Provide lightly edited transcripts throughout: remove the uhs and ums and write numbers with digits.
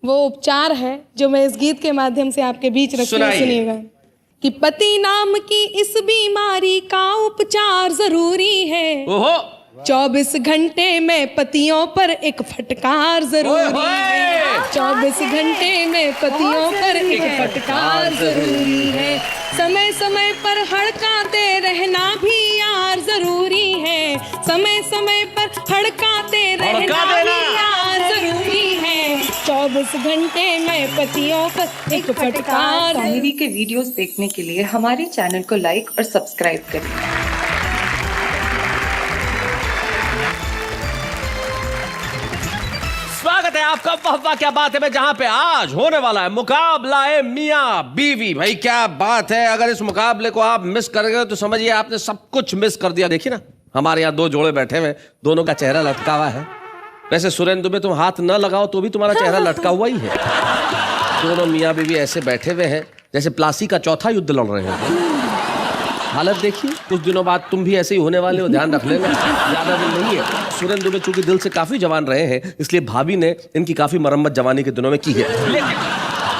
वो उपचार है जो मैं इस गीत के माध्यम से आपके बीच रखती हूँ। सुनिएगा कि पति नाम की इस बीमारी का उपचार जरूरी है। ओहो 24 घंटे में पतियों पर एक फटकार जरूरी है। 24 घंटे में पतियों पर एक फटकार जरूरी है। समय समय पर हड़काते रहना भी यार जरूरी है। समय समय पर हड़काते रहना भी यार जरूरी है। 24 घंटे में पतियों पर एक फटकार। साहिरी के वीडियोस देखने के लिए हमारे चैनल को लाइक और सब्सक्राइब करें। स्वागत है आपका वाह वाह क्या बात है में, जहां पे आज होने वाला है मुकाबला है मियां बीवी। भाई क्या बात है, अगर इस मुकाबले को आप मिस कर गए तो समझिए आपने सब कुछ मिस कर दिया। देखिए ना, हमारे यहाँ दो जोड़े बैठे हुए, दोनों का चेहरा लटका हुआ है। वैसे सुरेंद्र में तुम हाथ न लगाओ तो भी तुम्हारा चेहरा लटका हुआ ही है। दोनों मियां बीवी ऐसे बैठे हुए हैं जैसे प्लासी का चौथा युद्ध लड़ रहे हैं। हालत देखिए, कुछ दिनों बाद तुम भी ऐसे ही होने वाले हो, ध्यान रख लेना, ज्यादा दिन नहीं है। सुरेंद्र दुबे चूंकि दिल से काफी जवान रहे हैं, इसलिए भाभी ने इनकी काफी मरम्मत जवानी के दिनों में की है। लेकिन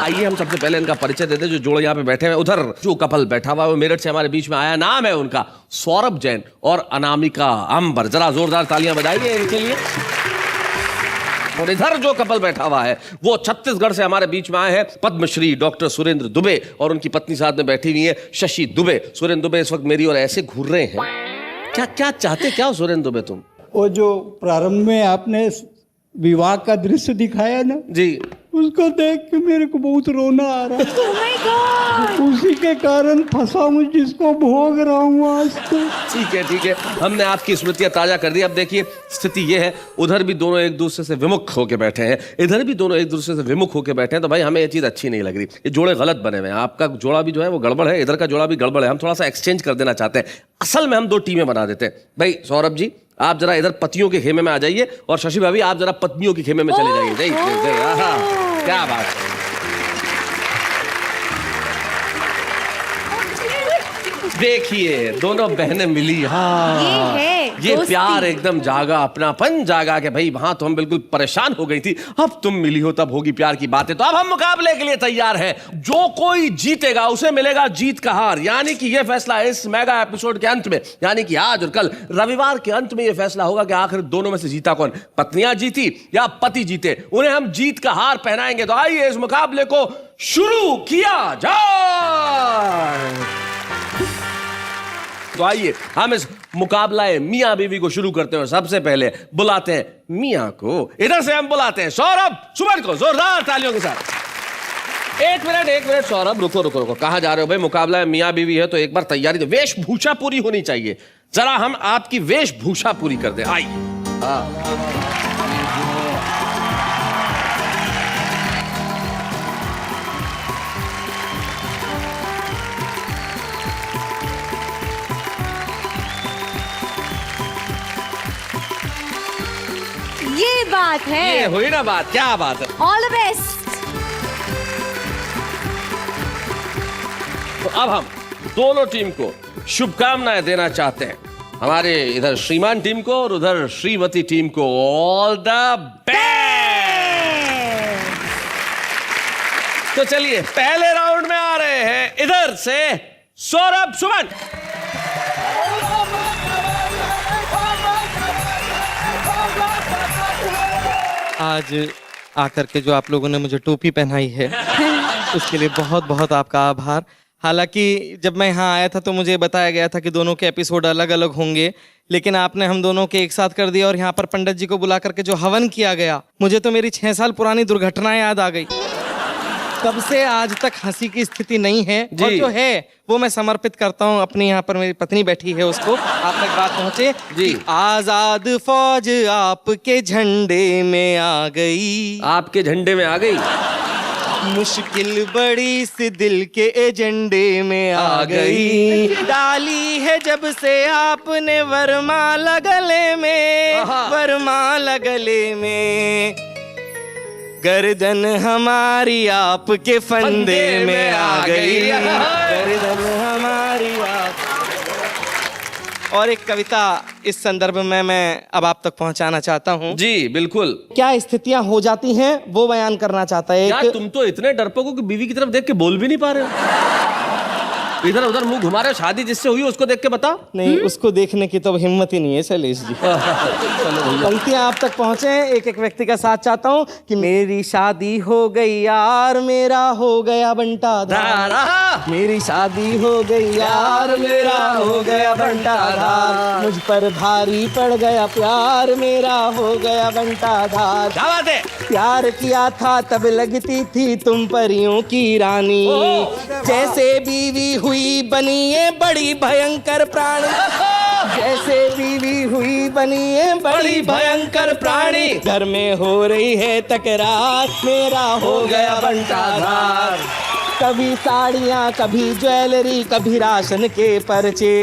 आइए हम सबसे पहले इनका परिचय देते हैं। जो जोड़े यहाँ पे बैठे हैं, उधर जो कपल बैठा हुआ है वो मेरठ से हमारे बीच में आया। नाम है उनका सौरभ जैन और अनामिका अंबर। जरा जोरदार तालियां बजाइए इनके लिए। और इधर जो कपल बैठा हुआ है वो छत्तीसगढ़ से हमारे बीच में आए हैं, पद्मश्री डॉक्टर सुरेंद्र दुबे और उनकी पत्नी साथ में बैठी हुई है शशि दुबे। सुरेंद्र दुबे इस वक्त मेरी ओर ऐसे घूर रहे हैं। क्या क्या चाहते क्या हो सुरेंद्र दुबे तुम? वो जो प्रारंभ में आपने विवाह का दृश्य दिखाया ना जी, उसको देख के मेरे को बहुत रोना आ रहा है। Oh my God! उसी के कारण फंसा हूँ जिसको भोग रहा हूँ आज तो। ठीक है, हमने आपकी स्मृतियां ताजा कर दी। अब देखिए स्थिति ये है, उधर भी दोनों एक दूसरे से विमुख होके बैठे हैं, इधर भी दोनों एक दूसरे से विमुख होके बैठे हैं। तो भाई हमें ये चीज अच्छी नहीं लग रही। ये जोड़े गलत बने हुए हैं। आपका जोड़ा भी जो है वो गड़बड़ है, इधर का जोड़ा भी गड़बड़ है। हम थोड़ा सा एक्सचेंज कर देना चाहते हैं। असल में हम दो टीमें बना देते हैं। भाई सौरभ जी आप जरा इधर पतियों के खेमे में आ जाइए और शशि भाभी आप जरा पत्नियों के खेमे में चले जाइए। जय क्या बात है। देखिए दोनों बहनें मिली। हाँ ये प्यार एकदम जागा, अपनापन जागा कि भाई वहां तो हम बिल्कुल परेशान हो गई थी, अब तुम मिली हो तब होगी प्यार की बातें। तो अब हम मुकाबले के लिए तैयार हैं। जो कोई जीतेगा उसे मिलेगा जीत का हार, यानी कि यह फैसला इस मेगा एपिसोड के अंत में, यानी कि आज और कल रविवार के अंत में यह फैसला होगा कि आखिर दोनों में से जीता कौन, पत्नियां जीती या पति जीते। उन्हें हम जीत का हार पहनाएंगे। तो आइए इस मुकाबले को शुरू किया जाए। तो आइए हम इस मुकाबला मियां बीवी को शुरू करते हैं। सबसे पहले बुलाते हैं मियां को। इधर से हम बुलाते हैं सौरभ सुमन को, जोरदार तालियों के साथ। एक मिनट सौरभ, रुको। कहां जा रहे हो भाई? मुकाबला मियां बीवी है तो एक बार तैयारी दो, वेशभूषा पूरी होनी चाहिए। जरा हम आपकी वेशभूषा पूरी कर दे। आइए ये बात है, ये हुई ना बात, क्या बात है। All the best. तो अब हम दोनों टीम को शुभकामनाएं देना चाहते हैं। हमारे इधर श्रीमान टीम को और उधर श्रीमती टीम को ऑल द बेस्ट। तो चलिए पहले राउंड में आ रहे हैं इधर से सौरभ सुमन। आज आकर के जो आप लोगों ने मुझे टोपी पहनाई है उसके लिए बहुत बहुत आपका आभार। हालांकि जब मैं यहाँ आया था तो मुझे बताया गया था कि दोनों के एपिसोड अलग अलग होंगे, लेकिन आपने हम दोनों के एक साथ कर दिया। और यहाँ पर पंडित जी को बुला करके जो हवन किया गया, मुझे तो मेरी 6 साल पुरानी दुर्घटना याद आ गई। तब से आज तक हंसी की स्थिति नहीं है, और जो है वो मैं समर्पित करता हूँ अपनी, यहाँ पर मेरी पत्नी बैठी है उसको। आप तक बात पहुँचे जी। आजाद फौज आपके झंडे में आ गई, आपके झंडे में आ गई। मुश्किल बड़ी सी दिल के एजेंडे में आ गई। डाली है जब से आपने वरमाला गले में, वरमाला गले में, गर्दन हमारी आपके फंदे में आ गई, गर्दन हमारी आप। और एक कविता इस संदर्भ में मैं अब आप तक पहुंचाना चाहता हूं। जी बिल्कुल। क्या स्थितियां हो जाती हैं वो बयान करना चाहता है। यार तुम तो इतने डरपोक हो कि बीवी की तरफ देख के बोल भी नहीं पा रहे हो। इधर उधर मुंह घुमा रहे हो। शादी जिससे हुई उसको देख के बता। नहीं, उसको देखने की तो हिम्मत ही नहीं है शैलेश जी। पंक्तियां आप तक पहुंचे हैं। एक एक व्यक्ति का साथ चाहता हूं कि मेरी शादी हो गई यार, मेरा हो गया बंटाधार। मेरी शादी हो गई यार, मेरा हो गया बंटाधार। मुझ पर भारी पड़ गया प्यार, मेरा हो गया बंटाधार। क्या बात है। प्यार किया था तब लगती थी तुम परियों की रानी, जैसे बीवी हुई बनी है बड़ी भयंकर प्राणी। जैसे बीवी हुई बनी है बड़ी भयंकर प्राणी। घर में हो रही है तकरार, मेरा हो गया बंटाधार। कभी साड़ियाँ, कभी ज्वेलरी, कभी राशन के पर्चे।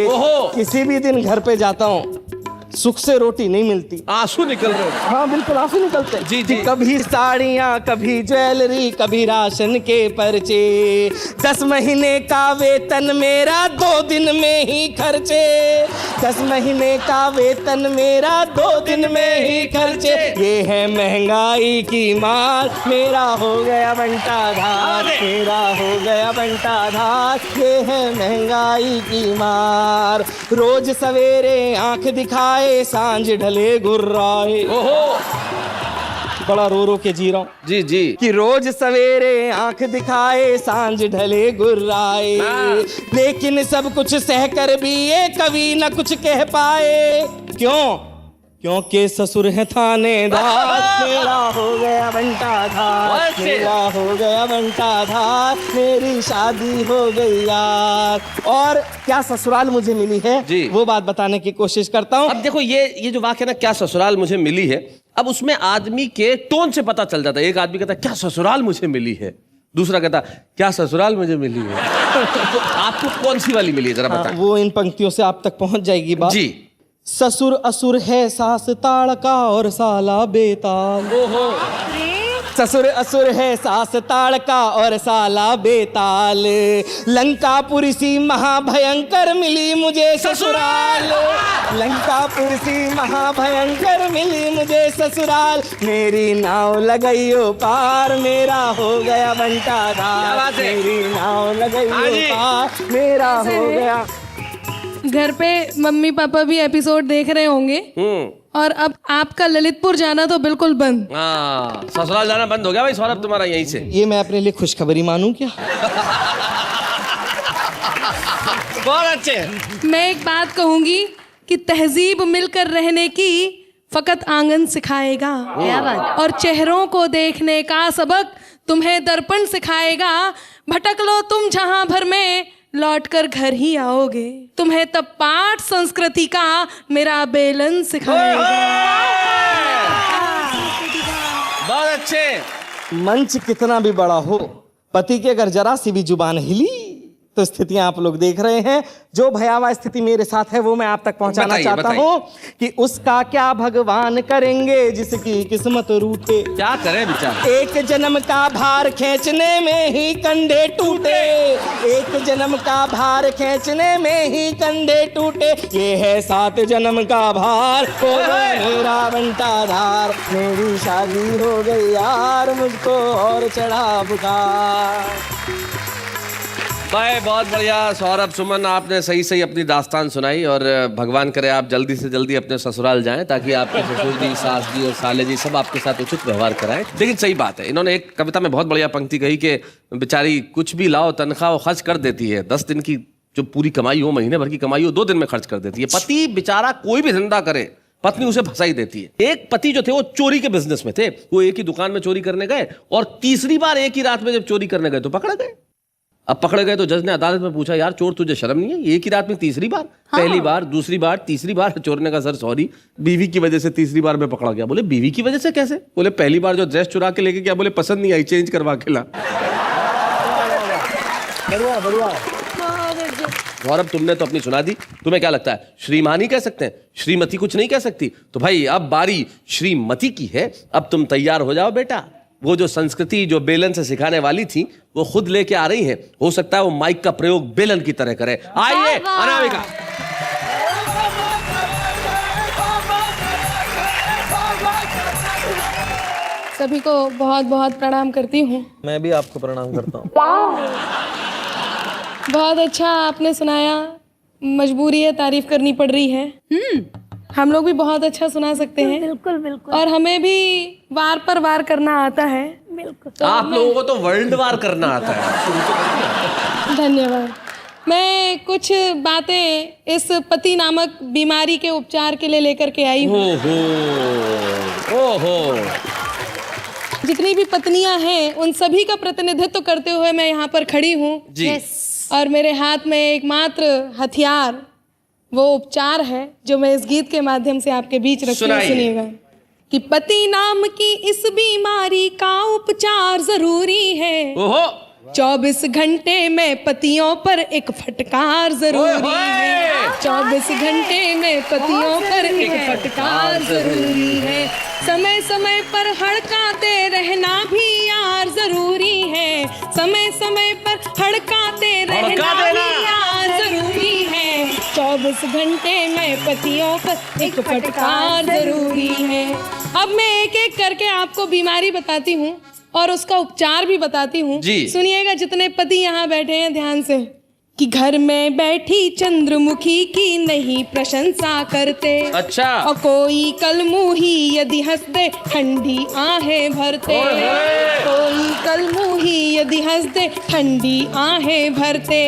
किसी भी दिन घर पे जाता हूँ, सुख से रोटी नहीं मिलती, आंसू निकल रहे हैं। हाँ बिल्कुल आंसू निकलते हैं। जी जी। कभी साड़ियाँ, कभी ज्वेलरी, कभी राशन के पर्चे। 10 महीने का वेतन मेरा 2 दिन में ही खर्चे। 10 महीने का वेतन मेरा 2 दिन में ही खर्चे। ये है महंगाई की मार, मेरा हो गया बंटाधार। मेरा हो गया बंटाधार। ये है महंगाई की मार। रोज सवेरे आंख दिखाए, सांझ ढले गुर्राए। बड़ा रो रो के जी रहा हूं। जी जी। कि रोज सवेरे आंख दिखाए, सांझ ढले गुर्राए। लेकिन सब कुछ सहकर भी ये कभी न कुछ कह पाए। क्यों? क्योंकि ससुर है थानेदार। मेरा हो गया बंटाधार। मेरा हो गया बंटाधार। मेरी शादी हो गई यार। और क्या ससुराल मुझे मिली है जी, वो बात बताने की कोशिश करता हूँ। अब देखो ये जो वाक्य ना, क्या ससुराल मुझे मिली है, अब उसमें आदमी के टोन से पता चल जाता है। एक आदमी कहता है क्या ससुराल मुझे मिली है, दूसरा कहता क्या ससुराल मुझे मिली है। तो आपको कौन सी वाली मिली है जरा बताएं। वो इन पंक्तियों से आप तक पहुंच जाएगी बात। जी। ससुर असुर है सास ताड़का और साला बेताल। ससुर असुर है सास ताड़का और साला बेताल। लंकापुरी सी महाभयंकर मिली मुझे ससुराल। लंकापुरी सी महाभयंकर मिली मुझे ससुराल। मेरी नाव लगाइयो पार, मेरा हो गया बंटाधार। मेरी नाव लगाइयो पार, मेरा हो गया। घर पे मम्मी पापा भी एपिसोड देख रहे होंगे और अब आपका ललितपुर जाना तो बिल्कुल बंद। हाँ, ससुराल जाना बंद हो गया भाई सौरभ तुम्हारा यहीं से। ये मैं अपने लिए खुशखबरी मानूं क्या? बहुत अच्छे। मैं एक बात कहूंगी कि तहजीब मिलकर रहने की फकत आंगन सिखाएगा। क्या बात। और चेहरों को देखने का सबक तुम्हें दर्पण सिखाएगा। भटक लो तुम जहां भर में, लौटकर घर ही आओगे। तुम्हें तब पाठ संस्कृति का मेरा बेलन सिखाएगा। बहुत अच्छे। मंच कितना भी बड़ा हो, पति की अगर जरा सी भी जुबान हिली तो स्थितियां आप लोग देख रहे हैं। जो भयावह स्थिति मेरे साथ है वो मैं आप तक पहुंचाना चाहता हूं कि उसका क्या भगवान करेंगे जिसकी किस्मत रूठे। क्या करे बेचारा। एक जन्म का भार खींचने में ही कंधे टूटे। एक जन्म का भार खींचने में ही कंधे टूटे। ये है 7 जन्म का भार, हो गया मेरा बंटाधार। मेरी शादी हो गई यार, मुझको और चढ़ा बुखार। भाई बहुत बढ़िया सौरभ सुमन, आपने सही सही अपनी दास्तान सुनाई। और भगवान करे आप जल्दी से जल्दी अपने ससुराल जाएं ताकि आपके ससुर जी, सास जी और साले जी सब आपके साथ उचित व्यवहार कराएं। लेकिन सही बात है, इन्होंने एक कविता में बहुत बढ़िया पंक्ति कही कि बेचारी कुछ भी लाओ तनख्वाह वो खर्च कर देती है। 10 दिन की जो पूरी कमाई हो, महीने भर की कमाई हो, 2 दिन में खर्च कर देती है। पति बेचारा कोई भी धंधा करे, पत्नी उसे फंसा ही देती है। एक पति जो थे वो चोरी के बिजनेस में थे। वो एक ही दुकान में चोरी करने गए और तीसरी बार एक ही रात में जब चोरी करने गए तो पकड़े गए। अब पकड़े गए तो जज ने अदालत में पूछा, यार चोर तुझे शर्म नहीं है? एक ही रात में तीसरी बार। हाँ। पहली बार, दूसरी बार, तीसरी बार। चोर ने कहा सर सॉरी, बीवी की वजह से तीसरी बार में पकड़ा गया। बोले बीवी की वजह से कैसे? बोले पहली बार जो ड्रेस चुरा के लेके गया, बोले पसंद नहीं आई, चेंज करवा के ला। गौरव तुमने तो अपनी सुना दी, तुम्हें क्या लगता है श्रीमानी कह सकते हैं, श्रीमती कुछ नहीं कह सकती? तो भाई अब बारी श्रीमती की है। अब तुम तैयार हो जाओ बेटा। वो जो संस्कृति जो बेलन से सिखाने वाली थी वो खुद लेके आ रही हैं। हो सकता है वो माइक का प्रयोग बेलन की तरह करे। आइए अनामिका। सभी को बहुत बहुत प्रणाम करती हूँ। मैं भी आपको प्रणाम करता हूँ। बहुत अच्छा आपने सुनाया, मजबूरी है, तारीफ करनी पड़ रही है। हम लोग भी बहुत अच्छा सुना सकते हैं। बिल्कुल बिल्कुल। और हमें भी वार पर वार करना आता है। बिल्कुल। आप लोगों को तो वर्ल्ड वार करना आता है। धन्यवाद। मैं कुछ बातें इस पति नामक बीमारी के उपचार के लिए लेकर के आई हूँ। ओहो। जितनी भी पत्नियां हैं उन सभी का प्रतिनिधित्व करते हुए मैं यहाँ पर खड़ी हूँ जी। और मेरे हाथ में एकमात्र हथियार वो उपचार है जो मैं इस गीत के माध्यम से आपके बीच रखती हूँ। सुनिएगा कि पति नाम की इस बीमारी का उपचार जरूरी है। ओहो। 24 घंटे में पतियों पर एक फटकार जरूरी है। 24 घंटे में पतियों पर एक फटकार जरूरी है। समय समय पर हड़काते रहना भी यार जरूरी है। समय समय पर हड़काते रहना भी यार जरूरी है। 24 घंटे में पतियों पर एक फटकार जरूरी है। अब मैं एक एक करके आपको बीमारी बताती हूँ और उसका उपचार भी बताती हूँ। सुनिएगा जितने पति यहाँ बैठे हैं ध्यान से, कि घर में बैठी चंद्रमुखी की नहीं प्रशंसा करते। अच्छा। और कोई कलमुही यदि हंस दे ठंडी आहें भरते। कोई कलमुही यदि हंस दे ठंडी आहें भरते।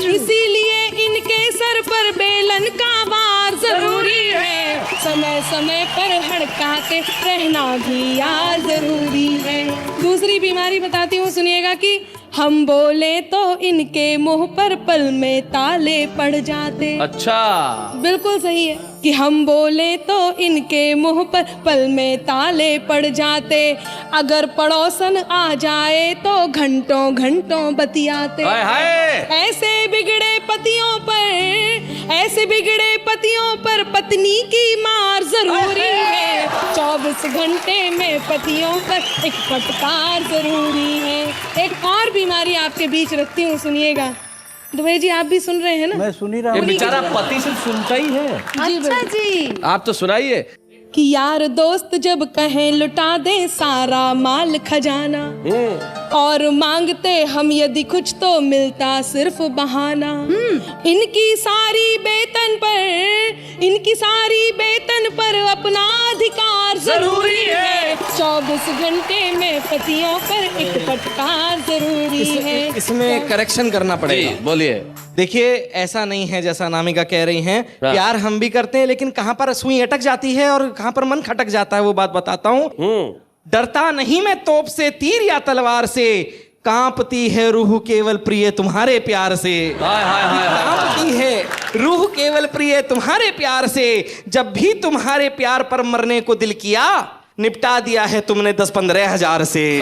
इसीलिए इनके सर पर बेलन का वार जरूरी है। समय समय पर हड़काते रहना भी यार जरूरी है। दूसरी बीमारी बताती हूँ, सुनिएगा कि हम बोले तो इनके मुंह पर पल में ताले पड़ जाते। अच्छा। बिल्कुल सही है कि हम बोले तो इनके मुंह पर पल में ताले पड़ जाते। अगर पड़ोसन आ जाए तो घंटों घंटों बतियाते। ऐसे बिगड़े पतियों पर पत्नी की मार जरूरी है। 24 घंटे में पतियों पर एक फटकार जरूरी है। एक और बीमारी आपके बीच रखती हूँ, सुनिएगा। दुबे जी आप भी सुन रहे हैं ना? मैं सुन ही रहा हूँ। बेचारा पति सिर्फ सुनता ही है। अच्छा जी। आप तो सुनाइए। कि यार दोस्त जब कहें लुटा दे सारा माल खजाना, और मांगते हम यदि कुछ तो मिलता सिर्फ बहाना। इनकी सारी बेतन पर अपना अधिकार जरूरी है। 24 घंटे में पतियों पर एक फटकार जरूरी है। इसमें करेक्शन करना पड़ेगा। बोलिए। देखिए ऐसा नहीं है जैसा नामिका कह रही हैं। प्यार हम भी करते हैं, लेकिन कहाँ पर सुई अटक जाती है और कहाँ पर मन खटक जाता है वो बात बताता हूँ। डरता नहीं मैं तोप से, तीर या तलवार से, कांपती है रूह केवल प्रिय तुम्हारे प्यार से। कांपती है रूह केवल प्रिय तुम्हारे प्यार से। जब भी तुम्हारे प्यार पर मरने को दिल किया, निपटा दिया है तुमने 10-15 हजार से।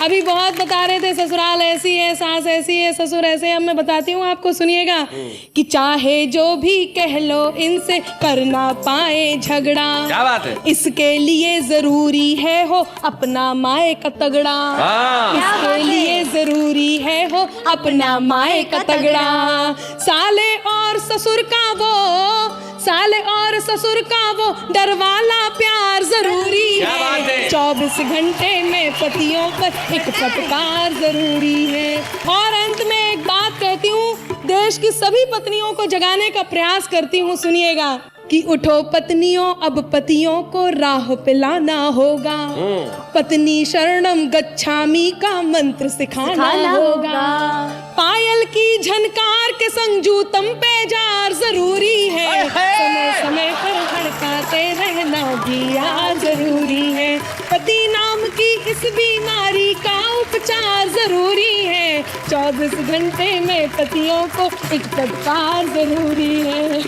अभी बहुत बता रहे थे ससुराल ऐसी है, सास ऐसी है, ससुर ऐसे है। अब मैं बताती हूँ आपको, सुनिएगा कि चाहे जो भी कह लो इनसे कर ना पाए झगड़ा। क्या बात है? इसके लिए जरूरी है हो अपना माए का तगड़ा। इसके लिए जरूरी है हो अपना माए का तगड़ा। साले और ससुर का वो डर वाला प्यार जरूरी है। 24 घंटे में पतियों पर एक फटकार जरूरी है। और अंत में एक बात कहती हूँ, देश की सभी पत्नियों को जगाने का प्रयास करती हूँ, सुनिएगा कि उठो पत्नियों, अब पतियों को राह पे लाना होगा। पत्नी शरणम गच्छामि का मंत्र सिखाना होगा। पायल की झनकार के संग जूतम पे जार जरूरी है। समय समय पर हड़काते रहना भी यार जरूरी है। पति नाम की इस बीमारी का उपचार जरूरी है। 24 घंटे में पतियों को एक फटकार जरूरी है।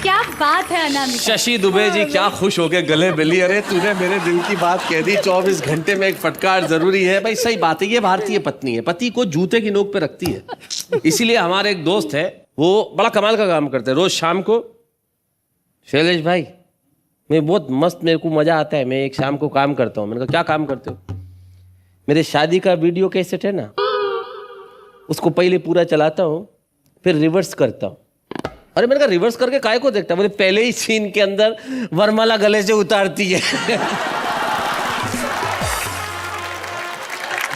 क्या बात है अनामिका। शशि दुबे जी क्या खुश हो गए, गले मिली। अरे तूने मेरे दिल की बात कह दी। 24 घंटे में एक फटकार जरूरी है। भाई सही बात है, ये भारतीय पत्नी है, पति को जूते की नोक पे रखती है। इसीलिए हमारे एक दोस्त है, वो बड़ा कमाल का काम करते हैं। रोज शाम को, शैलेश भाई मैं बहुत मस्त, मेरे को मजा आता है, मैं एक शाम को काम करता हूँ। मैंने कहा क्या काम करते हो? मेरे शादी का वीडियो कैसेट है ना, उसको पहले पूरा चलाता हूँ, फिर रिवर्स करता हूँ, अरे मैंने कहा रिवर्स करके काय को देखता है? बोले पहले ही सीन के अंदर वरमाला गले से उतारती है।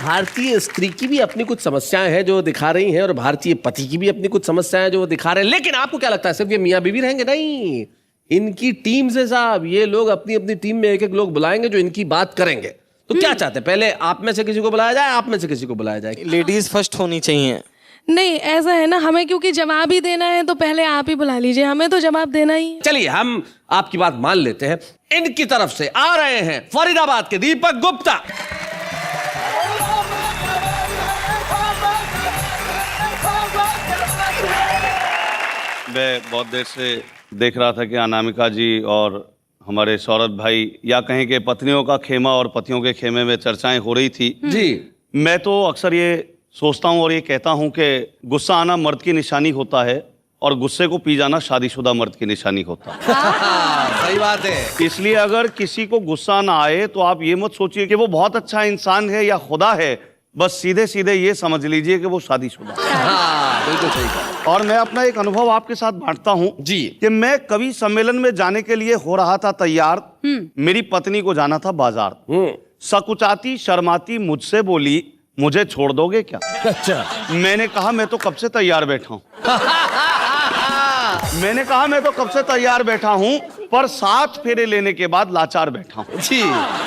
भारतीय स्त्री की भी अपनी कुछ समस्याएं हैं जो दिखा रही हैं, और भारतीय पति की भी अपनी कुछ समस्याएं जो वो दिखा रहे हैं। लेकिन आपको क्या लगता है सिर्फ ये मियां बीवी रहेंगे? नहीं, इनकी टीम से साहब, ये लोग अपनी अपनी टीम में एक एक लोग बुलाएंगे जो इनकी बात करेंगे। तो क्या चाहते हैं, पहले आप में से किसी को बुलाया जाए, आप में से किसी को बुलाया जाए? लेडीज फर्स्ट होनी चाहिए। नहीं, ऐसा है ना, हमें क्योंकि जवाब ही देना है तो पहले आप ही बुला लीजिए, हमें तो जवाब देना ही है। चलिए हम आपकी बात मान लेते हैं। इनकी तरफ से आ रहे हैं फरीदाबाद के दीपक गुप्ता। मैं बहुत देर से देख रहा था कि अनामिका जी और हमारे सौरभ भाई, या कहें कि पत्नियों का खेमा और पतियों के खेमे में चर्चाएं हो रही थी जी। मैं तो अक्सर ये सोचता हूं और ये कहता हूं कि गुस्सा आना मर्द की निशानी होता है और गुस्से को पी जाना शादीशुदा मर्द की निशानी होता है। सही बात है। इसलिए अगर किसी को गुस्सा ना आए तो आप ये मत सोचिए कि वो बहुत अच्छा इंसान है या खुदा है, बस सीधे सीधे ये समझ लीजिए कि वो शादीशुदा है। हाँ, बिल्कुल सही कहा। और मैं अपना एक अनुभव आपके साथ बांटता हूं जी। कि मैं कवि सम्मेलन में जाने के लिए हो रहा था तैयार। मेरी पत्नी को जाना था बाजार। सकुचाती शर्माती मुझसे बोली, मुझे छोड़ दोगे क्या? अच्छा। मैंने कहा मैं तो कब से तैयार बैठा हूं। मैंने कहा मैं तो कब से तैयार बैठा हूं, पर 7 फेरे लेने के बाद लाचार बैठा हूं। जी।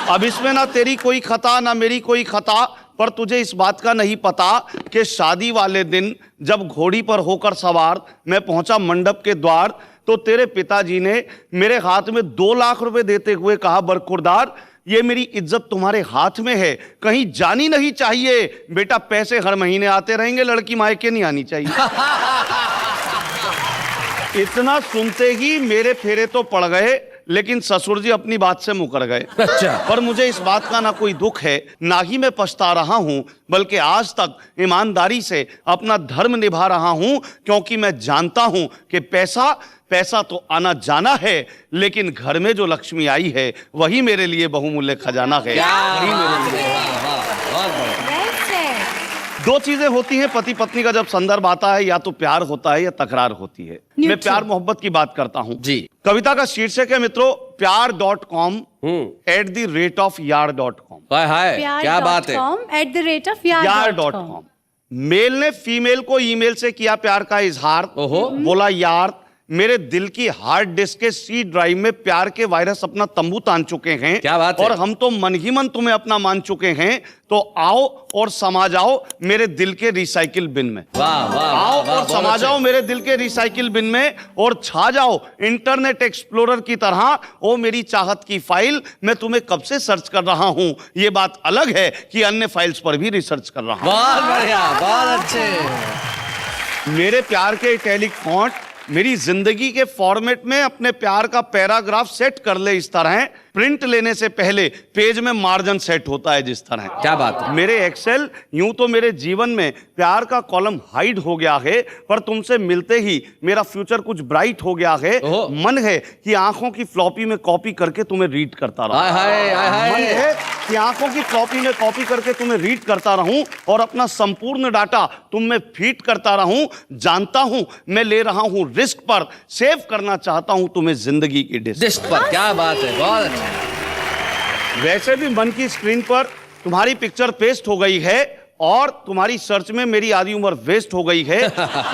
अब इसमें ना तेरी कोई खता ना मेरी कोई खता, पर तुझे इस बात का नहीं पता कि शादी वाले दिन जब घोड़ी पर होकर सवार मैं पहुंचा मंडप के द्वार, तो तेरे पिताजी ने मेरे हाथ में 2 लाख रुपए देते हुए कहा, बरखुरदार ये मेरी इज्जत तुम्हारे हाथ में है, कहीं जानी नहीं चाहिए। बेटा पैसे हर महीने आते रहेंगे, लड़की मायके नहीं आनी चाहिए। इतना सुनते ही मेरे फेरे तो पड़ गए, लेकिन ससुर जी अपनी बात से मुकर गए। अच्छा। पर मुझे इस बात का ना कोई दुख है, ना ही मैं पछता रहा हूं, बल्कि आज तक ईमानदारी से अपना धर्म निभा रहा हूं, क्योंकि मैं जानता हूं कि पैसा तो आना जाना है, लेकिन घर में जो लक्ष्मी आई है वही मेरे लिए बहुमूल्य खजाना है। वही मेरे लिए। दो चीजें होती हैं पति पत्नी का जब संदर्भ आता है, या तो प्यार होता है या तकरार होती है। मैं प्यार मोहब्बत की बात करता हूं जी। कविता का शीर्षक है मित्रों प्यार.com @yar.com। हाय हाय, क्या बात है। यार.com। मेल ने फीमेल को ईमेल से किया प्यार का इजहार। बोला, यार मेरे दिल की हार्ड डिस्क के सी ड्राइव में प्यार के वायरस अपना तंबू तान चुके हैं। क्या बात है। और हम तो मन ही मन तुम्हें अपना मान चुके हैं, तो आओ और समा जाओ मेरे दिल के रिसाइकिल बिन में। वाह वाह, आओ वाह, और समा जाओ मेरे दिल के रिसाइकिल बिन में, और छा जाओ इंटरनेट एक्सप्लोरर की तरह। ओ मेरी चाहत की फाइल, मैं तुम्हें कब से सर्च कर रहा हूं। ये बात अलग है कि अन्य फाइल्स पर भी रिसर्च कर रहा हूं। बहुत बढ़िया, बहुत अच्छे। मेरे प्यार के इटैलिक फॉन्ट मेरी जिंदगी के फॉर्मेट में अपने प्यार का पैराग्राफ सेट कर ले इस तरह। प्रिंट लेने से पहले पेज में मार्जिन सेट होता है जिस तरह। क्या बात है। मेरे एक्सेल यूं तो मेरे जीवन में प्यार का कॉलम हाइड हो गया है, पर तुमसे मिलते ही मेरा फ्यूचर कुछ ब्राइट हो गया है। मन है कि आंखों की फ्लॉपी में कॉपी करके तुम्हें रीड करता रहूं। मन है कि आंखों की फ्लॉपी में कॉपी करके तुम्हें रीड करता रहूं और अपना संपूर्ण डाटा तुम में फीड करता रहूं। जानता हूं मैं ले रहा हूं रिस्क, पर सेव करना चाहता हूं तुम्हें जिंदगी की डिस्क पर। क्या बात है, बहुत अच्छा। वैसे भी मन की स्क्रीन पर तुम्हारी पिक्चर पेस्ट हो गई है, और तुम्हारी सर्च में मेरी आधी उम्र वेस्ट हो गई है,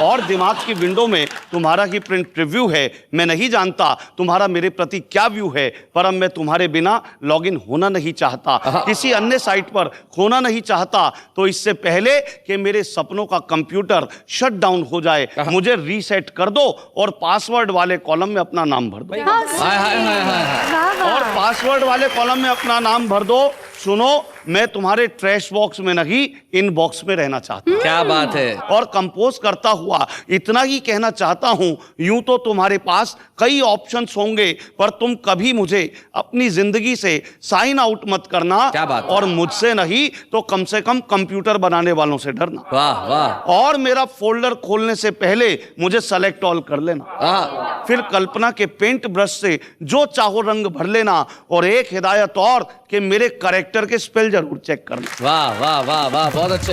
और दिमाग की विंडो में तुम्हारा ही प्रिंट प्रीव्यू है। मैं नहीं जानता तुम्हारा मेरे प्रति क्या व्यू है, पर अब मैं तुम्हारे बिना लॉगिन होना नहीं चाहता, किसी अन्य साइट पर खोना नहीं चाहता। तो इससे पहले कि मेरे सपनों का कंप्यूटर शट डाउन हो जाए, मुझे रीसेट कर दो और पासवर्ड वाले कॉलम में अपना नाम भर दो। और पासवर्ड वाले कॉलम में अपना नाम भर दो। सुनो, मैं तुम्हारे ट्रैश बॉक्स में नहीं, इनबॉक्स में रहना चाहता हूं। क्या बात है। और कंपोज करता हुआ इतना ही कहना चाहता हूं, यूं तो तुम्हारे पास कई ऑप्शंस होंगे, पर तुम कभी मुझे अपनी जिंदगी से साइन आउट मत करना। क्या बात। और मुझसे नहीं तो कम से कम कंप्यूटर बनाने वालों से डरना। वाह वाह। और मेरा फोल्डर खोलने से पहले मुझे सेलेक्ट ऑल कर लेना। फिर कल्पना के पेंट ब्रश से जो चाहो रंग भर लेना, और एक हिदायत और कि मेरे कैरेक्टर के स्पेल जरूर चेक करना। वाह वाह वाह वाह, बहुत अच्छे।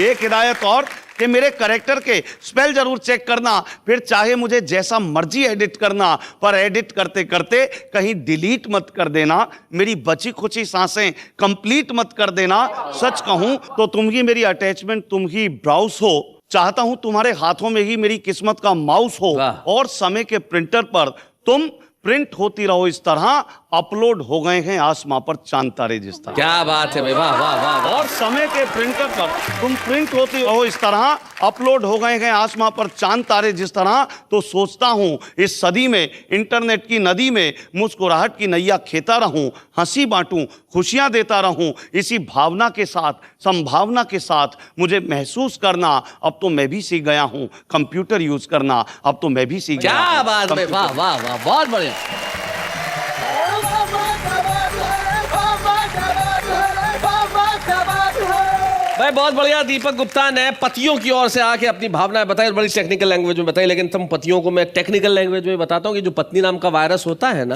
एक हिदायत और कि मेरे कैरेक्टर के स्पेल जरूर चेक करना, फिर चाहे मुझे जैसा मर्जी एडिट करना, पर एडिट करते करते कहीं डिलीट मत कर देना, मेरी बची खुची सांसें कंप्लीट मत कर देना। सच कहूं तो तुम ही मेरी अटैचमेंट, तुम ही ब्राउस हो। चाहता हूं तुम्हारे हाथों में ही मेरी किस्मत का माउस हो, और समय के प्रिंटर पर तुम प्रिंट होती रहो इस तरह। अपलोड हो गए हैं आसमां पर चांद तारे जिस तरह। क्या बात है भाई, वाह वाह वाह। और समय के प्रिंटर पर तुम प्रिंट होती रहो इस तरह। अपलोड हो गए हैं आसमां पर चांद तारे जिस तरह। तो सोचता हूं इस सदी में इंटरनेट की नदी में मुस्कुराहट की नैया खेता रहूं, हंसी बांटूं, खुशियां देता रहूं। इसी भावना के साथ, संभावना के साथ मुझे महसूस करना, अब तो मैं भी सीख गया हूं कंप्यूटर यूज करना। अब तो मैं भी सीख गया क्या हूं बात है, वाह वाह वाह, बहुत बढ़िया। भाई बहुत बढ़िया। दीपक गुप्ता ने पतियों की ओर से आके अपनी भावनाएं बताई, बड़ी टेक्निकल लैंग्वेज में बताई, लेकिन तुम पतियों को मैं टेक्निकल लैंग्वेज में बताता हूँ कि जो पत्नी नाम का वायरस होता है ना,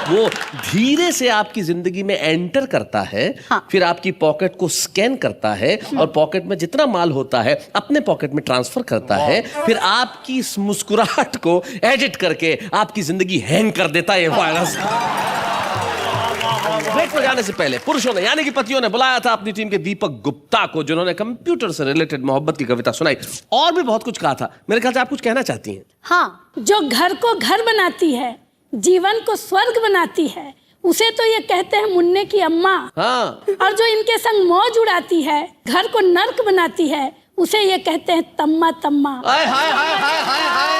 वो धीरे से आपकी जिंदगी में एंटर करता है। हाँ। फिर आपकी पॉकेट को स्कैन करता है और पॉकेट में जितना माल होता है अपने पॉकेट में ट्रांसफर करता है। फिर आपकी इस मुस्कुराहट को एडिट करके आपकी जिंदगी हैंग कर देता है ये वायरस। ब्रेक पर जाने से पहले पुरुषों ने यानी कि पतियों ने बुलाया था अपनी टीम के दीपक गुप्ता को, जिन्होंने कंप्यूटर से रिलेटेड मोहब्बत की कविता सुनाई और भी बहुत कुछ कहा था। मेरे ख्याल से आप कुछ कहना चाहती हैं। हाँ, जो घर को घर बनाती है, जीवन को स्वर्ग बनाती है, उसे तो ये कहते हैं मुन्ने की अम्मा। हाँ। और जो इनके संग मौज उड़ाती है, घर को नर्क बनाती है, उसे ये कहते हैं तम्मा तम्मा। हाय हाय हाय हाय हाय हाय।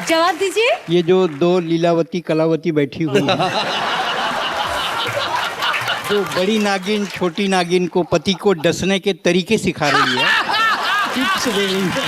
जवाब दीजिए। ये जो दो लीलावती कलावती बैठी हुई है, जो बड़ी नागिन छोटी नागिन को पति को डसने के तरीके सिखा रही है, टिप्स दे रही है।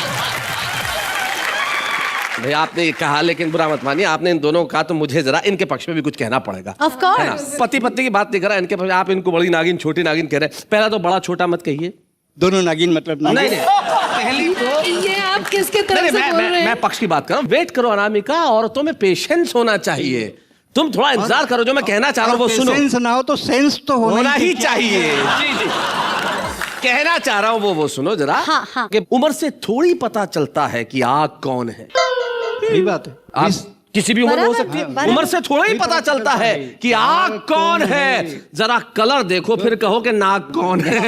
भाई आपने ये कहा, लेकिन बुरा मत मानिए, आपने इन दोनों का, तो मुझे जरा इनके पक्ष में भी कुछ कहना पड़ेगा। Of course। पति पत्नी की बात नहीं कर रहा, इनके पक्ष आप इनको बड़ी नागिन छोटी नागिन कह रहे हैं। पहला तो बड़ा छोटा मत कहिए। दोनों नागिन मतलब नहीं नहीं, पहली तो ये आप किसके तरफ नहीं, से बोल रहे हैं? मैं पक्ष की बात कर रहा हूँ। वेट करो अनामिका, औरतों में पेशेंस होना चाहिए। तुम थोड़ा इंतजार करो, जो मैं कहना चाह रहा हूँ वो सुनो। सेंस ना हो तो सेंस तो होना ही चाहिए। जी जी, कहना चाह रहा हूँ वो सुनो जरा। हाँ, हाँ। कि उम्र से थोड़ी पता चलता है कि आग कौन है। सही बात है। आप किसी भी उम्र में हो सकती है। उम्र से थोड़ा ही पता चलता है कि आग कौन है। जरा कलर देखो फिर कहो कि नाग कौन है।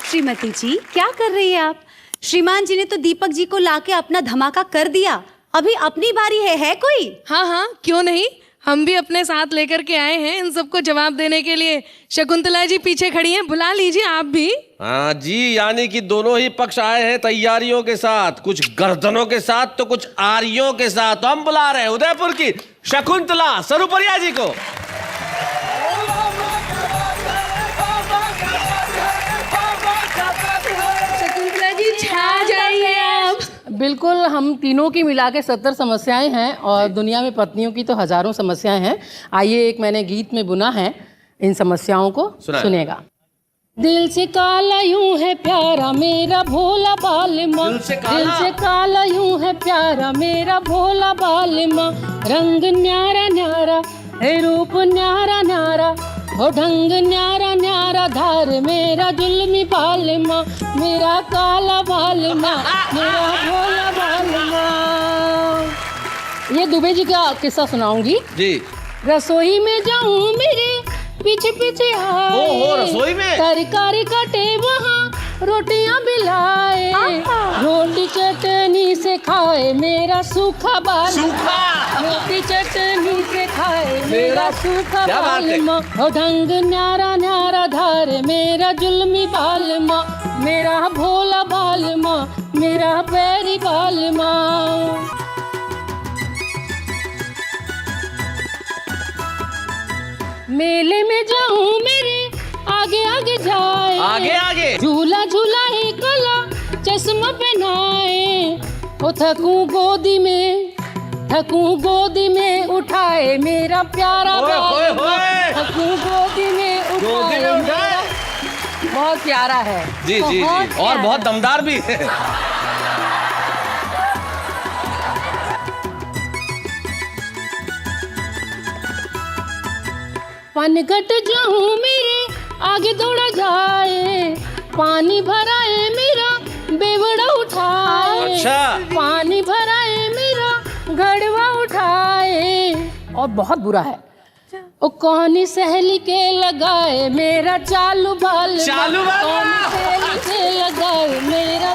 श्रीमती जी, क्या कर रही है आप? श्रीमान जी ने तो दीपक जी को लाके अपना धमाका कर दिया, अभी अपनी बारी है कोई? हाँ हाँ, क्यों नहीं, हम भी अपने साथ लेकर के आए हैं इन सबको जवाब देने के लिए। शकुंतला जी पीछे खड़ी हैं, बुला लीजिए आप भी। हाँ जी, यानी कि दोनों ही पक्ष आए हैं तैयारियों के साथ, कुछ गर्दनों के साथ तो कुछ आरियों के साथ। तो हम बुला रहे हैं उदयपुर की शकुंतला सरुपरिया जी को। शकुंतला जी छा जाइए आप। बिल्कुल, हम तीनों की मिला के 70 समस्याएं हैं और दुनिया में पत्नियों की तो हजारों समस्याएं हैं। आइए, एक मैंने गीत में बुना है, इन समस्याओं को सुनेगा। दिल से काला यूं है प्यारा मेरा भोला बालमा, दिल से काला यूं है प्यारा मेरा भोला बालमा, रंग न्यारा न्यारा है रूप न्यारा न्यारा, ओ ढंग न्यारा न्यारा धार मेरा जुल्मी बालमा, मेरा काला बालमा मेरा भोला बालमा। ये दुबे जी का किस्सा सुनाऊंगी जी। रसोई में जाऊं मेरे पीछे पीछे आए, रसोई में तरकारी काटे वहाँ रोटियां बिलाए, रोटी चटनी से खाए मेरा सूखा बाल, रोटी चटनी से खाए मेरा सूखा बालमा, ओ ढंग न्यारा न्यारा धार मेरा जुल्मी बालमा, मेरा भोला बालमा मेरा पैरी बालमा। मेले में जाऊं मेरे आगे आगे जाए, आगे आगे झूला झूला है कला चश्मा पहनाए, ओ थकूं गोदी में उठाए मेरा प्यारा बालमा, थकूं गोदी में उठाए। बहुत प्यारा है। जी जी जी, और बहुत दमदार भी है। पनघट जाऊं मेरे आगे दौड़ा जाए, पानी भराए मेरा बेवड़ा उठाए, अच्छा। पानी भराए मेरा घड़वा उठाए। और बहुत बुरा है। ओ कौनी सहेली के लगाए मेरा चालू बाल, चालू बाल। कौनी सहेली के लगाए मेरा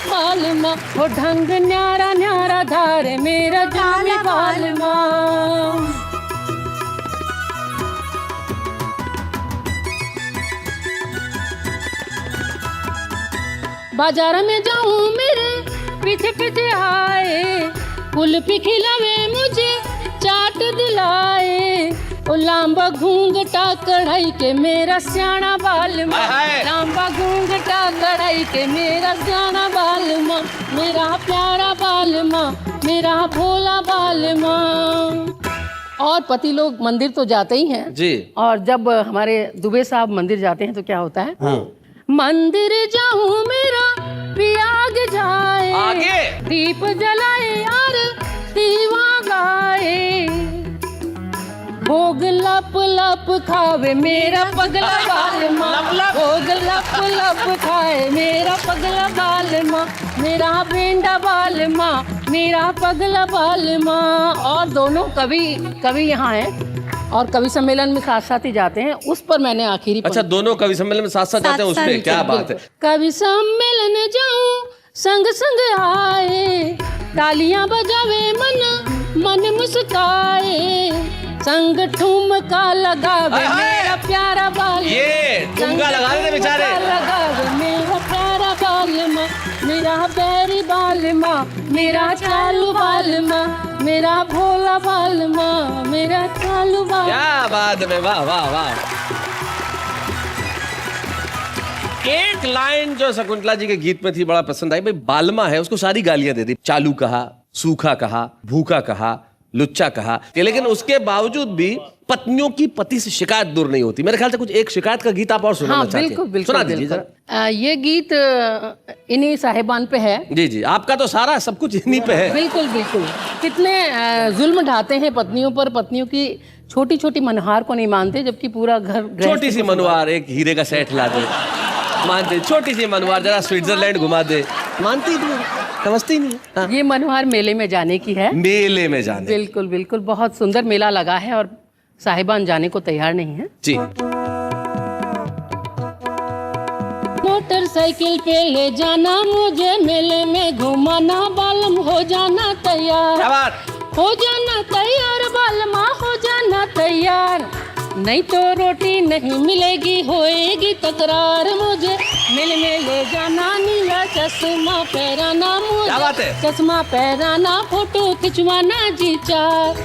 बाल माँ, वो ढंग न्यारा न्यारा धारे मेरा जामी बाल माँ। बाजार में जाऊं मेरे पीछे पीछे आए, कुल्फी खिलावे मुझे चाट दिलाए, ओ लांबा घूंघटा कढ़ाई के मेरा स्याना बाल माँ, लांबा घूंघटा कढ़ाई के मेरा स्याना बाल माँ, मेरा प्यारा बाल माँ, मेरा भोला बाल माँ। और पति लोग मंदिर तो जाते ही हैं जी। और जब हमारे दुबे साहब मंदिर जाते हैं तो क्या होता है, मंदिर जाऊं मेरा पियाग जाए, आगे दीप जलाए यार दीवा गाए, भोग लप लप खावे मेरा पगला बाल माँ, भोग लप लप खाए मेरा पगला बाल माँ, मेरा बेंडा बाल माँ, मेरा पगला बाल माँ। और दोनों कवि यहाँ हैं और कवि सम्मेलन में साथ साथ ही जाते हैं, उस पर मैंने आखिरी अच्छा, दोनों कवि सम्मेलन में साथ साथ जाते हैं उसमें, क्या बात है। कवि सम्मेलन जाऊं संग संग आए, तालियां बजावे मन मन मुस्काए, संग ठुमका लगावे मेरा प्यारा बाल, ये ठुमका लगा रहे थे बेचारे, लगावे मेरा प्यारा बाल माँ, मेरा बैरी बाल माँ, मेरा चालू बाल माँ, मेरा भोला बाल माँ, मेरा चालू बाल। क्या बात है, वाह वाह वाह। एक लाइन जो शकुंतला जी के गीत में थी बड़ा पसंद आई, भाई बालमा है उसको सारी गालियां दे दी, चालू कहा, सूखा कहा, भूखा कहा, लुच्चा कहा, लेकिन उसके बावजूद भी पत्नियों की पति से शिकायत दूर नहीं होती। मेरे ख्याल से कुछ एक शिकायत का गीत आप और सुनाना हाँ, चाहते बिल्कुल हैं, बिल्कुल सुना दीजिए जरा। ये गीत इन्हीं साहिबान पे है। जी जी, आपका तो सारा सब कुछ इन्हीं पे है। बिल्कुल बिल्कुल। कितने जुल्म ढाते हैं पत्नियों पर, पत्नियों की छोटी छोटी मनहार को नहीं मानते, जबकि पूरा घर छोटी सी मनवार एक हीरे का सेट ला दे, मानते, छोटी सी मनवार जरा स्विट्जरलैंड घुमा दे, मानती ही नहीं, समझती ही नहीं। हाँ। ये मनोहर मेले में जाने की है, मेले में जाने। बिल्कुल बिल्कुल, बहुत सुंदर मेला लगा है और साहिबान जाने को तैयार नहीं है जी। मोटरसाइकिल पे ले जाना मुझे, मेले में घुमाना, बालम हो जाना तैयार, क्या बात? हो जाना तैयार बालमा, हो जाना तैयार, नहीं तो रोटी नहीं मिलेगी, होएगी तकरार, मुझे मेले में ले जाना, नीला चश्मा पहराना मुझे, क्या बात है? चश्मा पहराना, फोटो खिंचवाना जी चार,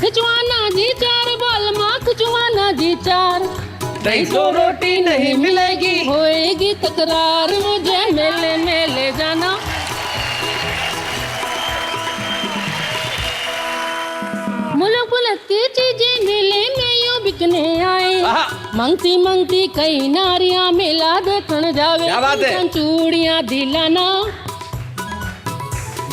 खिंचवाना जी चार बालमा, खिंचवाना जी चार, नहीं तो रोटी नहीं मिलेगी, होएगी तकरार, मुझे मेले में ले जाना। मुल्क मुल्क की चीजें मेले में यूं बिकने आए, मंगती मंगती कई नारियां मेला देखने जावे, क्या बात है? चूड़ियां दिलाना,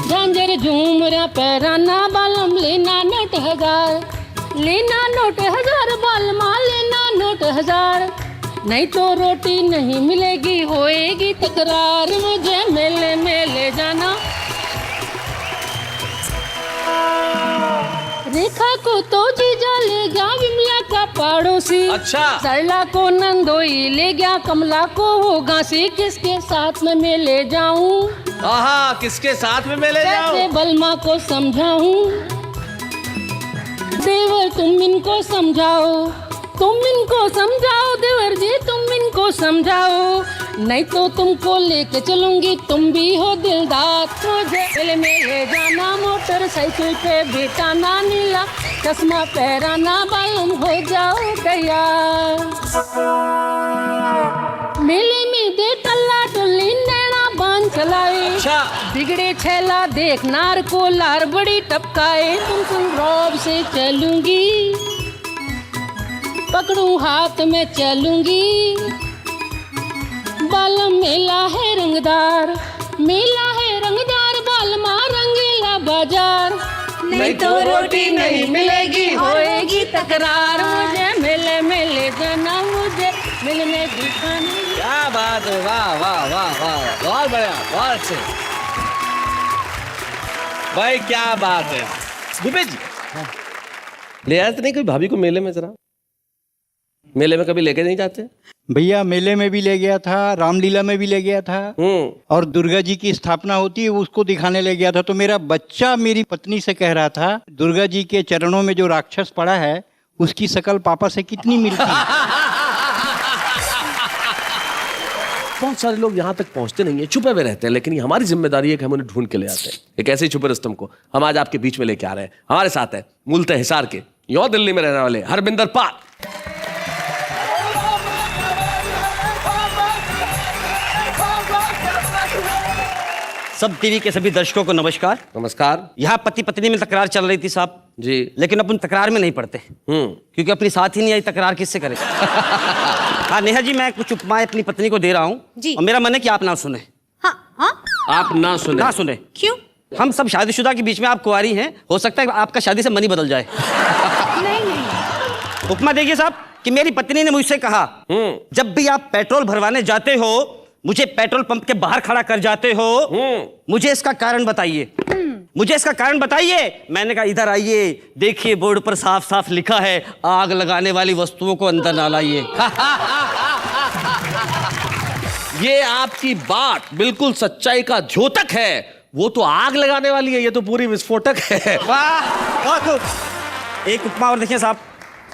झांझर झूमरा पहराना, बालम लेना नोट 1000, लेना नोट 1000 बालमा, लेना नोट 1000, नहीं तो रोटी नहीं मिलेगी, होएगी तकरार, मुझे मेले में ले जाना। रेखा को तो जीजा ले गया विमला का पड़ोसी, अच्छा। सरला को नंदोई ले गया, कमला को वो घासी, किसके साथ में मैं ले जाऊं, आहा, किसके साथ में मैं ले जाऊं, कैसे बलमा को समझाऊं, देवर तुम इनको समझाओ, तुम इनको समझाओ देवर जी, तुम इनको समझाओ, नहीं तो तुमको लेके चलूंगी, तुम भी हो दिलदार, मुझे मेले में ले जाना, मोटरसाइकिल पे बिठाना, नीला चश्मा पहराना, बालम हो जाओ तैयार, मेले में दे टल्ला टुल्ली नैना बांध चलाए, अच्छा। बिगड़े छेला देख नार को लार बड़ी टपकाए, तुम रौब से चलूंगी, पकड़ूं हाथ में चलूंगी, बालम मेला है रंगदार, मेला है रंगदार, बालमा रंगीला बाजार, नहीं तो रोटी नहीं मिलेगी, होएगी तकरार, मुझे मेले में दे देना मुझे मिलने दिखाने। क्या बात है, वाह वाह वाह वाह, बहुत बढ़िया, बहुत अच्छे भाई, क्या बात है। दुबे जी ले आए तो नहीं कोई भाभी को मेले में? जरा मेले में कभी लेके नहीं जाते? भैया मेले में भी ले गया था, रामलीला में भी ले गया था, और दुर्गा जी की स्थापना होती है उसको दिखाने ले गया था। तो मेरा बच्चा मेरी पत्नी से कह रहा था, दुर्गा जी के चरणों में जो राक्षस पड़ा है उसकी शकल पापा से कितनी मिलती है। बहुत सारे लोग यहाँ तक पहुँचते नहीं है, छुपे हुए रहते हैं, लेकिन ये हमारी जिम्मेदारी है कि हम उन्हें ढूंढ के ले आते हैं। एक ऐसे ही छुपे रुस्तम को हम आज आपके बीच में लेके आ रहे हैं। हमारे साथ है मूलतः हिसार के, यो दिल्ली में रहने वाले हरबिंदर पाल। सब टीवी के सभी दर्शकों को नमस्कार। नमस्कार। यहाँ पति पत्नी में तकरार चल रही थी साहब जी, लेकिन अपन तकरार में नहीं पड़ते क्योंकि अपनी साथ ही नहीं आई, तकरार किससे करें। हाँ नेहा जी, मैं कुछ उपमाएं अपनी पत्नी को दे रहा हूँ और मेरा मन है कि आप ना सुने। हाँ हाँ आप ना सुने? ना सुने। क्यों? हम सब शादीशुदा के बीच में आप कुंवारी हैं, हो सकता है आपका शादी से मन ही बदल जाए। नहीं नहीं। उपमा देखिए साहब कि मेरी पत्नी ने मुझसे कहा, जब भी आप पेट्रोल भरवाने जाते हो मुझे पेट्रोल पंप के बाहर खड़ा कर जाते हो, मुझे इसका कारण बताइए, मुझे इसका कारण बताइए। मैंने कहा इधर आइए, देखिए बोर्ड पर साफ साफ लिखा है आग लगाने वाली वस्तुओं को अंदर ना लाइए। ये आपकी बात बिल्कुल सच्चाई का द्योतक है। वो तो आग लगाने वाली है, ये तो पूरी विस्फोटक है। वाह बहुत खूब। एक उपमा और देखिए साहब,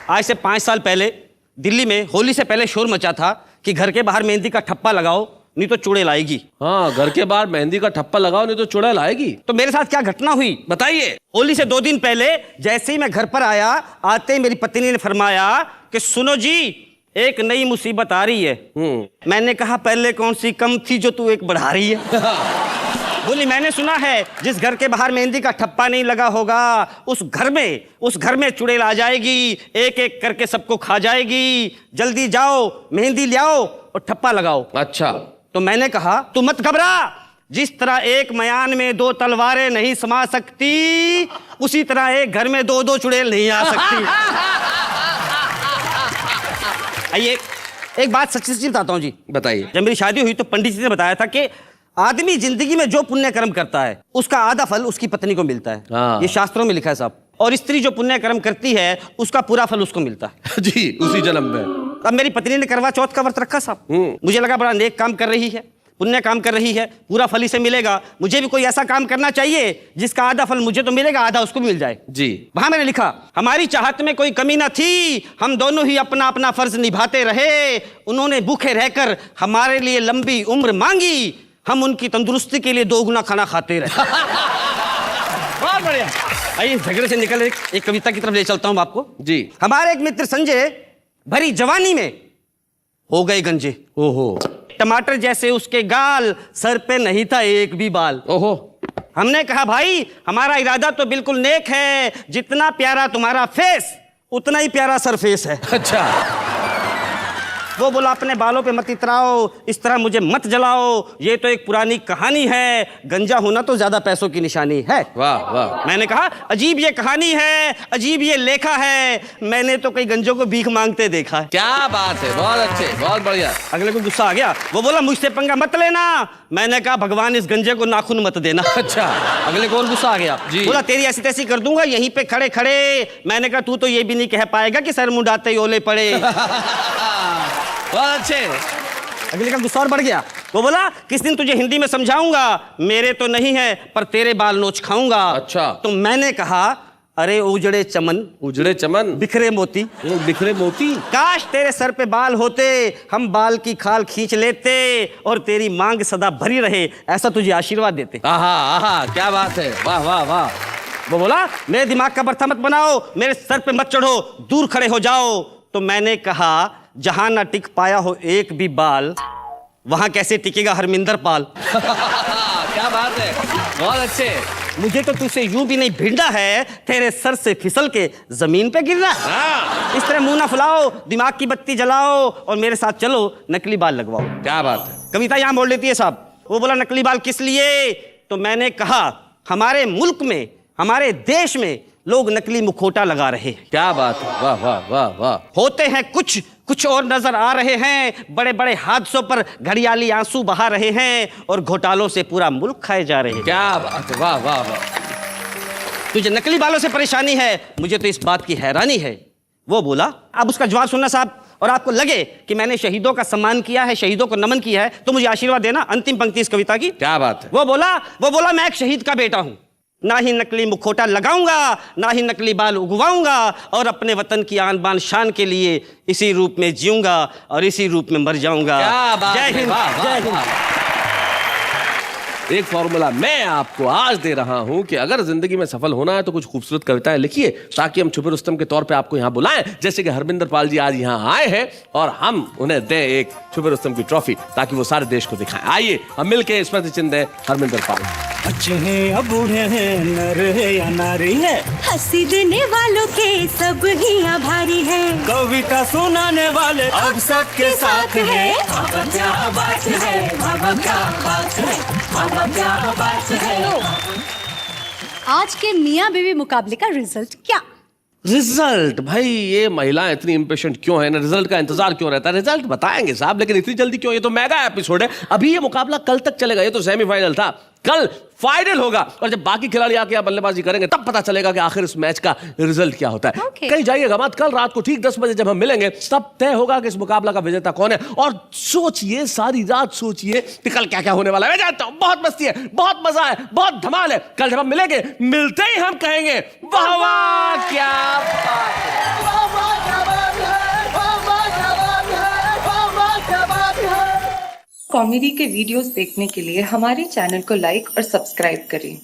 आज से 5 साल पहले दिल्ली में होली से पहले शोर मचा था कि घर के बाहर मेहंदी का ठप्पा लगाओ नहीं तो चुड़ैल आएगी। हाँ, घर के बाहर मेहंदी का ठप्पा लगाओ नहीं तो चुड़ैल आएगी। तो मेरे साथ क्या घटना हुई बताइए। होली से 2 दिन पहले जैसे ही मैं घर पर आया, आते ही मेरी पत्नी ने फरमाया कि सुनो जी एक नई मुसीबत आ रही है। मैंने कहा पहले कौन सी कम थी जो तू एक बढ़ा रही है। बोली मैंने सुना है जिस घर के बाहर मेहंदी का ठप्पा नहीं लगा होगा उस घर में चुड़ैल आ जाएगी, एक एक करके सबको खा जाएगी। जल्दी जाओ मेहंदी ले आओ और ठप्पा लगाओ। अच्छा। तो मैंने कहा तू मत घबरा, जिस तरह एक मयान में 2 तलवारें नहीं समा सकती उसी तरह एक घर में 2-2 चुड़ैल नहीं आ सकती। आइए एक बात सच्ची बताता हूँ जी। बताइए। जब मेरी शादी हुई तो पंडित जी ने बताया था कि आदमी जिंदगी में जो पुण्य कर्म करता है उसका आधा फल उसकी पत्नी को मिलता है। हाँ। ये शास्त्रों में लिखा है साहब। और स्त्री जो पुण्य कर्म करती है उसका पूरा फल उसको मिलता है। जी, उसी जन्म में। अब मेरी पत्नी ने करवा चौथ का व्रत रखा साहब। मुझे लगा बड़ा नेक काम कर रही है, पुण्य काम कर रही है, पूरा फल इसे मिलेगा। मुझे भी कोई ऐसा काम करना चाहिए जिसका आधा फल मुझे तो मिलेगा, आधा उसको भी मिल जाए। जी। वहां मैंने लिखा हमारी चाहत में कोई कमी न थी, हम दोनों ही अपना अपना फर्ज निभाते रहे। उन्होंने भूखे रहकर हमारे लिए लंबी उम्र मांगी, हम उनकी तंदुरुस्ती के लिए 2 गुना खाना खाते रहे। बहुत बढ़िया। आइए झगड़े से निकल एक कविता की तरफ ले चलता हूं आपको। जी। हमारे एक मित्र संजय भरी जवानी में हो गए गंजे। ओहो। टमाटर जैसे उसके गाल, सर पे नहीं था एक भी बाल। ओहो। हमने कहा भाई हमारा इरादा तो बिल्कुल नेक है, जितना प्यारा तुम्हारा फेस उतना ही प्यारा सरफेस है। अच्छा। वो बोला अपने बालों पे मत इतराओ, इस तरह मुझे मत जलाओ, ये तो एक पुरानी कहानी है, गंजा होना तो ज्यादा पैसों की निशानी है। वाह वाह। मैंने कहा अजीब ये कहानी है, अजीब ये लेखा है, मैंने तो कई गंजों को भीख मांगते देखा है। क्या बात है, बहुत अच्छे, बहुत बढ़िया। अगले को गुस्सा आ गया, वो बोला मुझसे पंगा मत लेना। मैंने कहा भगवान इस गंजे को नाखून मत देना। अच्छा। अगले को और गुस्सा आ गया, बोला तेरी ऐसी तैसी कर दूंगा यहीं पे खड़े खड़े। मैंने कहा तू तो ये भी नहीं कह पाएगा कि सर मुंडाते ही ओले पड़े। बहुत अच्छे। अगले का गुस्सा और बढ़ गया, वो बोला किस दिन तुझे हिंदी में समझाऊंगा, मेरे तो नहीं है पर तेरे बाल नोच खाऊंगा। अच्छा। तो मैंने कहा अरे उजड़े चमन, उजड़े चमन, बिखरे मोती, बिखरे मोती, काश तेरे सर पे बाल होते, हम बाल की खाल खींच लेते और तेरी मांग सदा भरी रहे, ऐसा तुझे आशीर्वाद देते। आहा आहा, क्या बात है, वाह वाह वाह। वो बोला मेरे दिमाग का बर्था मत बनाओ, मेरे सर पे मत चढ़ो, दूर खड़े हो जाओ। तो मैंने कहा जहां ना टिक पाया हो एक भी बाल, वहां कैसे टिकेगा हरमिंदर पाल। क्या बात है, बहुत अच्छे। मुझे तो तुझसे यूं भी नहीं भिड़ना है, तेरे सर से फिसल के जमीन पे गिरना। हाँ। इस तरह मुंह ना फुलाओ, दिमाग की बत्ती जलाओ और मेरे साथ चलो नकली बाल लगवाओ। क्या बात है। कविता यहां बोल लेती है साहब। वो बोला नकली बाल किस लिए, तो मैंने कहा हमारे मुल्क में, हमारे देश में लोग नकली मुखौटा लगा रहे हैं। क्या बात है, वाह वाह वाह वाह। होते हैं कुछ कुछ और नजर आ रहे हैं। बड़े बड़े हादसों पर घड़ियाली आंसू बहा रहे हैं और घोटालों से पूरा मुल्क खाए जा रहे हैं। क्या बात है, वाह वाह वाह। तुझे नकली बालों से परेशानी है, मुझे तो इस बात की हैरानी है। वो बोला, अब उसका जवाब सुनना साहब, और आपको लगे कि मैंने शहीदों का सम्मान किया है, शहीदों को नमन किया है, तो मुझे आशीर्वाद देना। अंतिम पंक्ति इस कविता की। क्या बात है। वो बोला मैं एक शहीद का बेटा हूं, ना ही नकली मुखौटा लगाऊंगा, ना ही नकली बाल उगवाऊंगा, और अपने वतन की आन बान शान के लिए इसी रूप में जीऊंगा और इसी रूप में मर जाऊंगा। क्या बात जय है, हिंद, वाह, वाह, जय हिंद। वाह। एक फॉर्मूला मैं आपको आज दे रहा हूं कि अगर जिंदगी में सफल होना है तो कुछ खूबसूरत कविताएं लिखिए, ताकि हम छुपे रुस्तम के तौर पे आपको यहां बुलाएं। जैसे कि हरमिंदर पाल जी आज यहां आए हैं और हम उन्हें दें एक छुपे रुस्तम की ट्रॉफी, ताकि वो सारे देश को दिखाएं। आइए हम मिलके स्मृति चिन्ह दें हरमिंदर पाल। अच्छे हैं या बूढ़े हैं, नर है या नारी है, हंसी देने वालों के सब ही आभारी है, कविता सुनाने वाले अब सबके साथ है। बाबा क्या बात है, बाबा क्या बात है, बाबा क्या बात है। आज के मियाँ बीवी मुकाबले का रिजल्ट क्या? रिजल्ट भाई, ये महिलाएं इतनी इम्पेशेंट क्यों है ना, रिजल्ट का इंतजार क्यों रहता है? रिजल्ट बताएंगे साहब, लेकिन इतनी जल्दी क्यों? ये तो मेगा एपिसोड है, अभी ये मुकाबला कल तक चलेगा। ये तो सेमीफाइनल था, कल फाइनल होगा, और जब बाकी खिलाड़ी आके यहाँ बल्लेबाजी करेंगे तब पता चलेगा कि आखिर इस मैच का रिजल्ट क्या होता है। कहीं जाइएगा मत, कल रात को ठीक 10 बजे जब हम मिलेंगे तब तय होगा कि इस मुकाबला का विजेता कौन है। और सोचिए, सारी रात सोचिए कि कल क्या क्या होने वाला है। मैं जानता हूं बहुत मस्ती है, बहुत मजा है, बहुत धमाल है। कल जब हम मिलेंगे, मिलते ही हम कहेंगे वाह वाह क्या बात है। कॉमेडी के वीडियोस देखने के लिए हमारे चैनल को लाइक और सब्सक्राइब करें।